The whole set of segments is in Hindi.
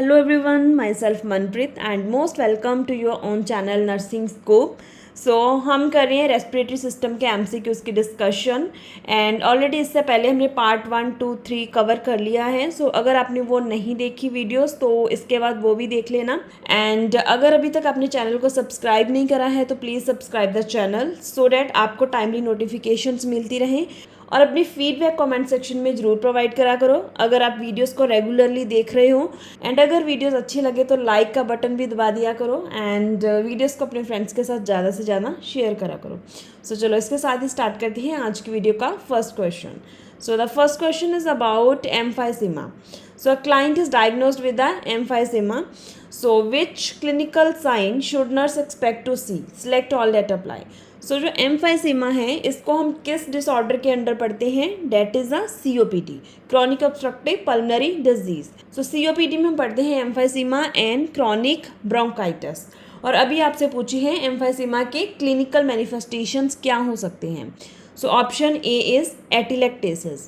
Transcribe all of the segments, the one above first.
Hello everyone, myself Manpreet and most welcome to your own channel Nursing Scope. हम कर रहे हैं रेस्पिरेटरी सिस्टम के एमसीक्यूज़ की डिस्कशन एंड ऑलरेडी इससे पहले हमने पार्ट 1, 2, 3 कवर कर लिया है. अगर आपने वो नहीं देखी वीडियोस तो इसके बाद वो भी देख लेना. एंड अगर अभी तक आपने चैनल को सब्सक्राइब नहीं करा है तो please subscribe the channel so that आपको टाइमली नोटिफिकेशंस मिलती रहें. और अपनी फीडबैक कमेंट सेक्शन में ज़रूर प्रोवाइड करा करो अगर आप वीडियोस को रेगुलरली देख रहे हो. एंड अगर वीडियोस अच्छी लगे तो लाइक का बटन भी दबा दिया करो एंड वीडियोस को अपने फ्रेंड्स के साथ ज़्यादा से ज़्यादा शेयर करा करो. चलो इसके साथ ही स्टार्ट करते हैं आज की वीडियो का first question. The first question is about emphysema. A client is diagnosed with the emphysema. Which clinical sign should nurse expect to see? Select all that apply. जो एम्फाइसीमा है इसको हम किस डिसऑर्डर के अंडर पढ़ते हैं? Date is a COPD, chronic obstructive pulmonary disease. COPD में हम पढ़ते हैं एम्फाइसीमा एंड क्रॉनिक ब्रोंकाइटिस. और अभी आपसे पूछी है एम्फाइसीमा के क्लिनिकल मैनिफेस्टेशंस क्या हो सकते हैं. Option A is atelectasis.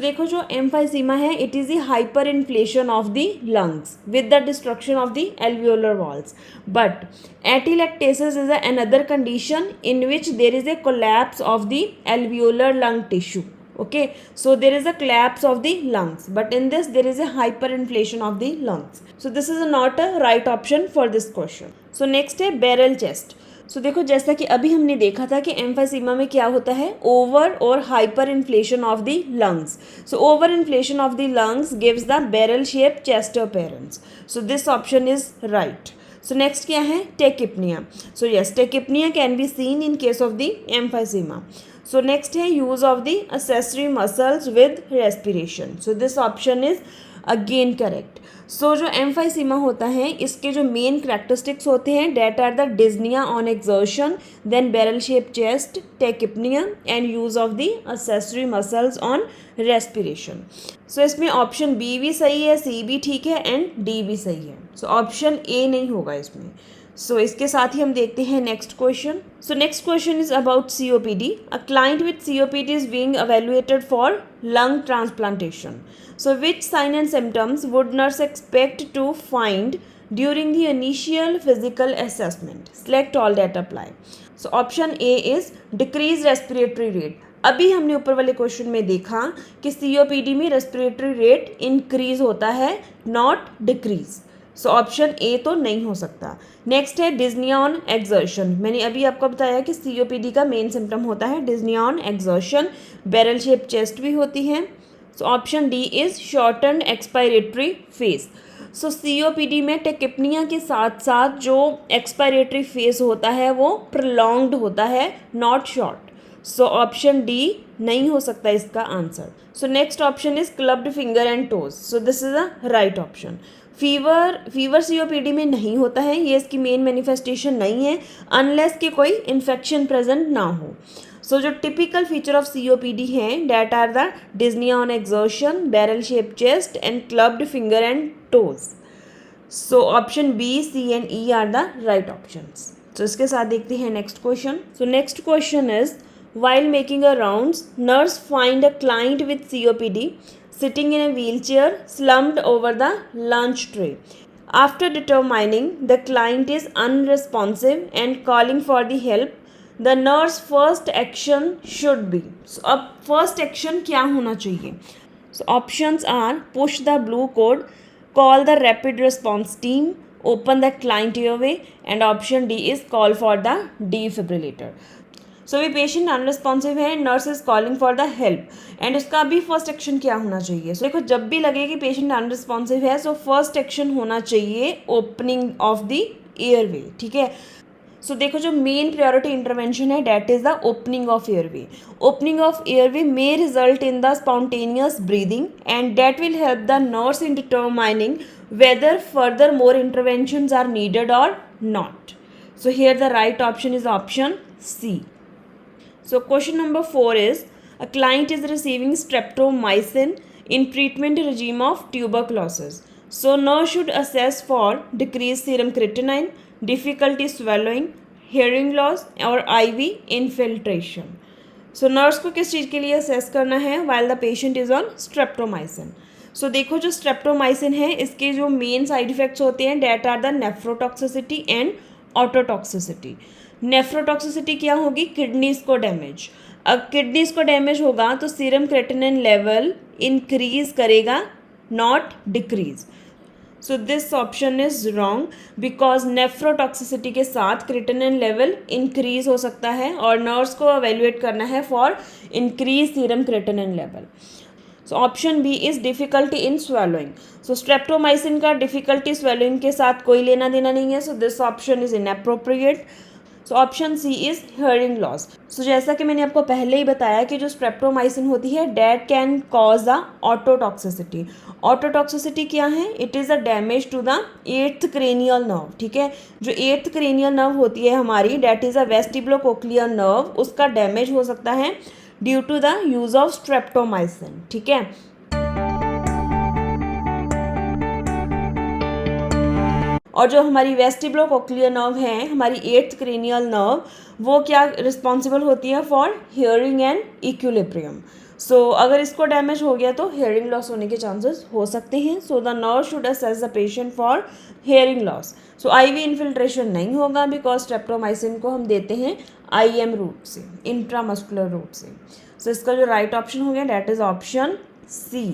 देखो जो एम्फाइसीमा है it is the hyper inflation of the lungs with the destruction of the alveolar walls. But atelectasis is another condition in which there is a collapse of the alveolar lung tissue. Okay, so there is a collapse of the lungs, but in this there is a hyperinflation of the lungs. So this is not a right option for this question. So next है barrel chest. देखो जैसा कि अभी हमने देखा था कि एम्फाइसीमा में क्या होता है, ओवर और hyper inflation of the lungs. Over inflation of the lungs gives the barrel shape chest appearance. This option is right. Next क्या है, tachypnea. Yes, tachypnea can be seen in case of the emphysema. Next है use of the accessory muscles with respiration. This option is again correct. जो एम्फाइसीमा होता है इसके जो मेन करेक्टरिस्टिक्स होते हैं that are the dyspnea on exertion, then barrel shape chest, tachypnoea and use of the accessory muscles on respiration. इसमें ऑप्शन बी भी सही है, सी भी ठीक है एंड डी भी सही है. ऑप्शन ए नहीं होगा इसमें. इसके साथ ही हम देखते हैं next question. Next question is about COPD. A client with COPD is being evaluated for lung transplantation. Which sign and symptoms would nurse expect to find during the initial physical assessment? Select all that apply. Option A is decreased respiratory rate. अभी हमने ऊपर वाले क्वेश्चन में देखा कि COPD में रेस्पिरेटरी रेट इंक्रीज होता है, नॉट डिक्रीज. ऑप्शन ए तो नहीं हो सकता. नेक्स्ट है डिज्निया ऑन एक्सर्शन. मैंने अभी आपको बताया कि COPD का मेन सिम्टम होता है डिज्निया on exertion, barrel shape chest भी होती है. Option D is shorten expiratory phase. COPD में टेकिपनिया के साथ साथ जो एक्सपायरेटरी फेज होता है वो प्रोलॉन्ग्ड होता है, नॉट शॉर्ट. ऑप्शन डी नहीं हो सकता इसका answer. Next option is clubbed finger and toes. This is a right option. Fever COPD में नहीं होता है, ये इसकी मेन मैनिफेस्टेशन नहीं है अनलेस कि कोई इन्फेक्शन प्रेजेंट ना हो. जो टिपिकल फीचर ऑफ COPD हैं that are the dyspnea on exertion, barrel shape chest and clubbed finger and toes. Option B, C and E are the right options. इसके साथ देखते हैं next question. Next question is while making a rounds, nurse find a client with COPD sitting in a wheelchair slumped over the lunch tray. After determining the client is unresponsive and calling for the help, the nurse first action should be. अब first action क्या होना चाहिए? Options are push the blue code, call the rapid response team, open the client airway, and option D is call for the defibrillator. भी पेशेंट अनरिस्पॉन्सिव है, nurse is calling for the help and उसका भी फर्स्ट एक्शन क्या होना चाहिए? देखो जब भी लगे कि पेशेंट अनरिस्पॉन्सिव है फर्स्ट एक्शन होना चाहिए ओपनिंग ऑफ द एयरवे. ठीक है. देखो जो मेन प्रायोरिटी इंटरवेंशन है that is the opening of airway. Opening of airway may result in the spontaneous breathing and that will help the nurse in determining whether further more interventions are needed और not. Here the right option is option C. Question number 4 is a client is receiving streptomycin in treatment regime of tuberculosis. Nurse should assess for decreased serum creatinine, difficulty swallowing, hearing loss or IV infiltration. Nurse को किस चीज़ के लिए असेस करना है while the patient is on streptomycin? सो देखो जो स्ट्रेप्टोमाइसिन है इसके जो मेन साइड इफेक्ट्स होते हैं that are the nephrotoxicity and ototoxicity. Nephrotoxicity क्या होगी, किडनीज को डैमेज। अब किडनीज को डैमेज होगा तो सीरम क्रेटिनिन लेवल इंक्रीज करेगा, not decrease. So this option is wrong because nephrotoxicity के साथ क्रिटिनिन लेवल इंक्रीज हो सकता है और नर्व्स को एवेल्युएट करना है for increase serum creatinine level. So option B is difficulty in swallowing. So streptomycin का डिफिकल्टी स्वेलोइंग के साथ कोई लेना देना नहीं है, so this option is inappropriate. So option C is hearing loss. So जैसा कि मैंने आपको पहले ही बताया कि जो स्ट्रेप्टोमाइसिन होती है that can cause the ototoxicity. Ototoxicity क्या है, it is a damage to the eighth cranial nerve. ठीक है, जो एट्थ क्रेनियल नर्व होती है हमारी that is a vestibulocochlear nerve, उसका डैमेज हो सकता है due to the use of streptomycin. ठीक है, और जो हमारी वेस्टिबुलोकोक्लियर नर्व है, हमारी एट्थ क्रेनियल नर्व, वो क्या रिस्पॉन्सिबल होती है फॉर हियरिंग एंड इक्विलिब्रियम। सो अगर इसको डैमेज हो गया तो हियरिंग लॉस होने के चांसेस हो सकते हैं। So the nurse should assess the patient for hearing loss. So IV infiltration नहीं होगा बिकॉज स्ट्रेप्टोमाइसिन को हम देते हैं आईएम रूट से, इंट्रामस्कुलर रूट से। सो इसका जो राइट ऑप्शन हो गया that is option C.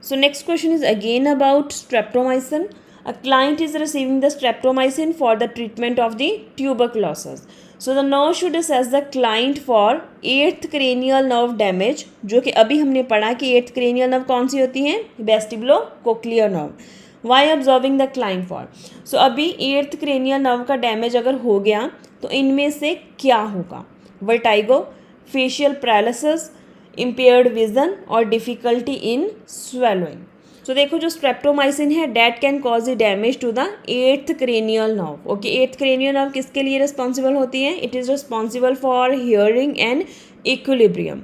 So next question is again about streptomycin. A client is receiving the streptomycin for the treatment of the tuberculosis. So the nurse should assess the client for eighth cranial nerve damage, जो कि अभी हमने पढ़ा कि eighth cranial nerve कौन सी होती है, vestibulocochlear nerve. Why observing the client for? So अभी eighth cranial nerve का डैमेज अगर हो गया तो इनमें से क्या होगा, vertigo, facial paralysis, impaired vision और डिफिकल्टी इन swallowing. तो देखो जो स्ट्रेप्टोमाइसिन है that can cause the damage to the eighth cranial nerve. Okay, eighth cranial nerve किसके लिए रिस्पॉन्सिबल होती है, it is responsible for hearing and equilibrium.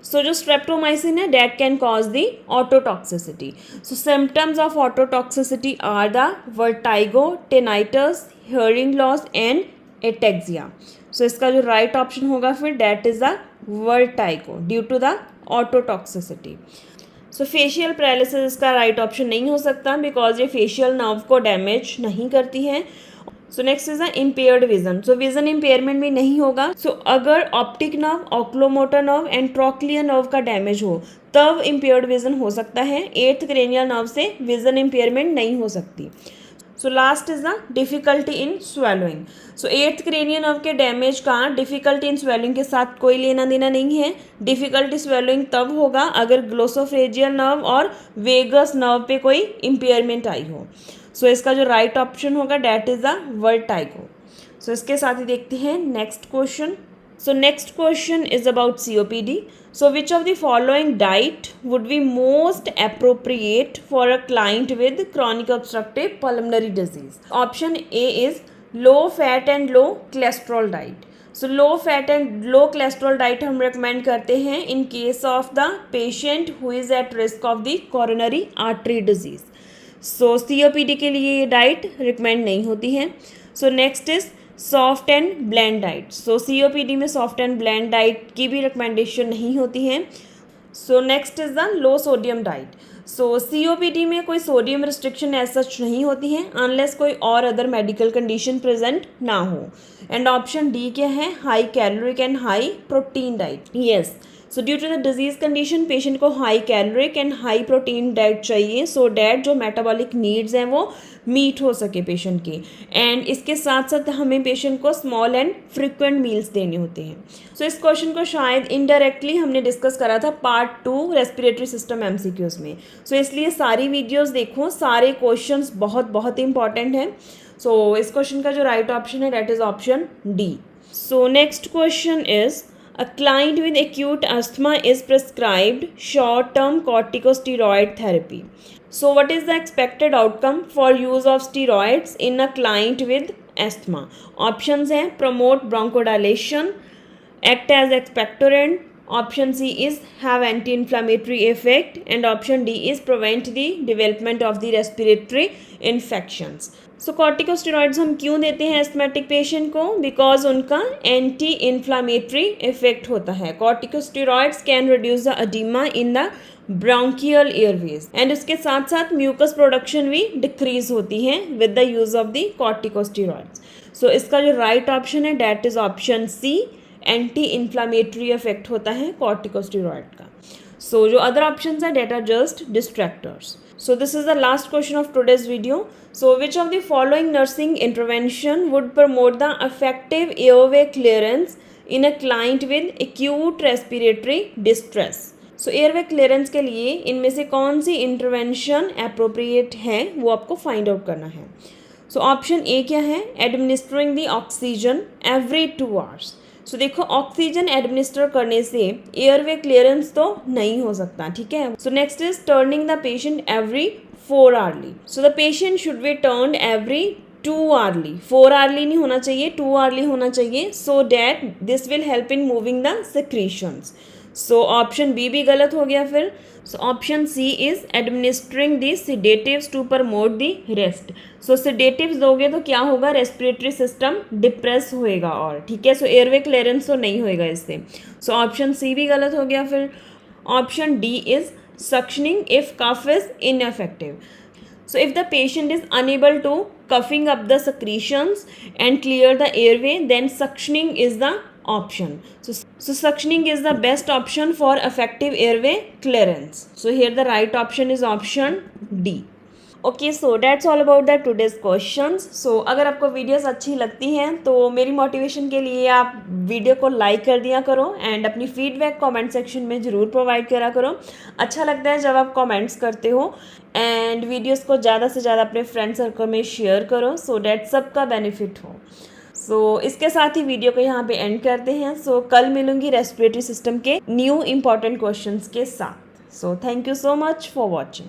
So जो स्ट्रेप्टोमाइसिन है that can cause the ototoxicity. So symptoms of ototoxicity are the vertigo, टेनाइटस, hearing loss and ataxia. So इसका जो राइट ऑप्शन होगा फिर that is the vertigo due to the ototoxicity. So facial paralysis इसका राइट ऑप्शन नहीं हो सकता बिकॉज ये फेशियल नर्व को डैमेज नहीं करती है. So next is the impaired vision. So vision impairment भी नहीं होगा. सो अगर optic nerve, oculomotor nerve and trochlear nerve का डैमेज हो तब इम्पेयर्ड विजन हो सकता है. एट्थ क्रेनियल नर्व से विजन इम्पेयरमेंट नहीं हो सकती. So last is the difficulty in swallowing. So eighth cranial nerve के डैमेज का डिफिकल्टी इन स्वेलोइंग के साथ कोई लेना देना नहीं है. डिफिकल्टी स्वेलोइंग तब होगा अगर ग्लोसोफेजियल नर्व और वेगस नर्व पे कोई इम्पेयरमेंट आई हो. सो इसका जो राइट ऑप्शन होगा डेट इज द वर्टाइगो. सो इसके साथ ही देखते हैं next question. So next question is about COPD. So which of the following diet would be most appropriate for a client with chronic obstructive pulmonary disease? Option A is low fat and low cholesterol diet. So low fat and low cholesterol diet हम recommend करते हैं in case of the patient who is at risk of the coronary artery disease. So COPD के लिए ये डाइट रिकमेंड नहीं होती है. So next is soft and blend diet. So COPD में सॉफ्ट एंड ब्लेंड डाइट की भी रिकमेंडेशन नहीं होती है. So next is the low sodium diet. So COPD में कोई सोडियम रिस्ट्रिक्शन एज सच नहीं होती है अनलेस कोई और अदर मेडिकल कंडीशन प्रेजेंट ना हो. एंड ऑप्शन डी क्या है, high caloric and high protein diet. Yes, so due to the disease condition patient को high caloric and high protein diet चाहिए सो डैट जो मेटाबॉलिक नीड्स हैं वो मीट हो सके पेशेंट के. एंड इसके साथ साथ हमें पेशेंट को स्मॉल एंड फ्रिक्वेंट मील्स देने होते हैं. सो इस क्वेश्चन को शायद इनडायरेक्टली हमने डिस्कस करा था पार्ट 2 रेस्पिरेटरी सिस्टम MCQs में. सो इसलिए सारी वीडियोस देखो, सारे क्वेश्चंस बहुत बहुत इंपॉर्टेंट हैं. सो इस क्वेश्चन का जो राइट ऑप्शन है that is option D. So next question is a client with acute asthma is prescribed short-term corticosteroid therapy. So what is the expected outcome for use of steroids in a client with asthma? Options हैं promote bronchodilation, act as expectorant, option C is have anti-inflammatory effect and option D is prevent the development of the respiratory infections. So corticosteroids हम क्यों देते हैं एस्थमेटिक पेशेंट को, बिकॉज उनका एंटी इन्फ्लामेटरी इफेक्ट होता है. Corticosteroids can reduce the edema in the bronchial airways and उसके साथ साथ म्यूकस प्रोडक्शन भी डिक्रीज होती है with the use of the corticosteroids. So इसका जो राइट ऑप्शन है that is option C, anti inflammatory effect होता है कॉर्टिकोस्टेरॉइड का। सो जो अदर ऑप्शंस है that are just डिस्ट्रैक्टर्स। So this is the last question of today's video. So which of the following nursing intervention would promote the effective airway clearance in a client with acute respiratory distress? So airway clearance के लिए इनमें से कौन सी intervention appropriate है वो आपको find out करना है। So option A क्या है? Administering the oxygen every 2 hours. सो देखो ऑक्सीजन एडमिनिस्टर करने से एयरवे क्लियरेंस तो नहीं हो सकता, ठीक है। So next is turning the patient every 4 hourly. So the patient should be turned every 2 hourly, 4 hourly नहीं होना चाहिए, 2 आवर्ली होना चाहिए, so that this will help in moving the secretions. So option B भी गलत हो गया फिर। So option C is administering the sedatives to promote the rest. So sedatives दोगे तो क्या होगा, रेस्पिरेटरी सिस्टम डिप्रेस होएगा और, ठीक है। सो एयरवे क्लियरेंस तो नहीं होएगा इससे। सो ऑप्शन सी भी गलत हो गया फिर। Option D is suctioning if cough is ineffective. So if the patient is unable to coughing up the secretions and clear the airway, then suctioning is the option. So suctioning is the best option for effective airway clearance. So here the right option is option D. Okay so that's all about the today's questions. So अगर आपको वीडियोस अच्छी लगती हैं तो मेरी मोटिवेशन के लिए आप वीडियो को लाइक कर दिया करो एंड अपनी फीडबैक कमेंट सेक्शन में ज़रूर प्रोवाइड करा करो। अच्छा लगता है जब आप कमेंट्स करते हो एंड वीडियोस को ज़्यादा से ज़्यादा अपने फ्रेंड सर्कल में शेयर करो सो डैट सबका बेनिफिट हो। सो इसके साथ ही वीडियो को यहाँ पे एंड करते हैं। सो कल मिलूंगी रेस्पिरेटरी सिस्टम के न्यू इंपॉर्टेंट क्वेश्चंस के साथ। So thank you so much for watching.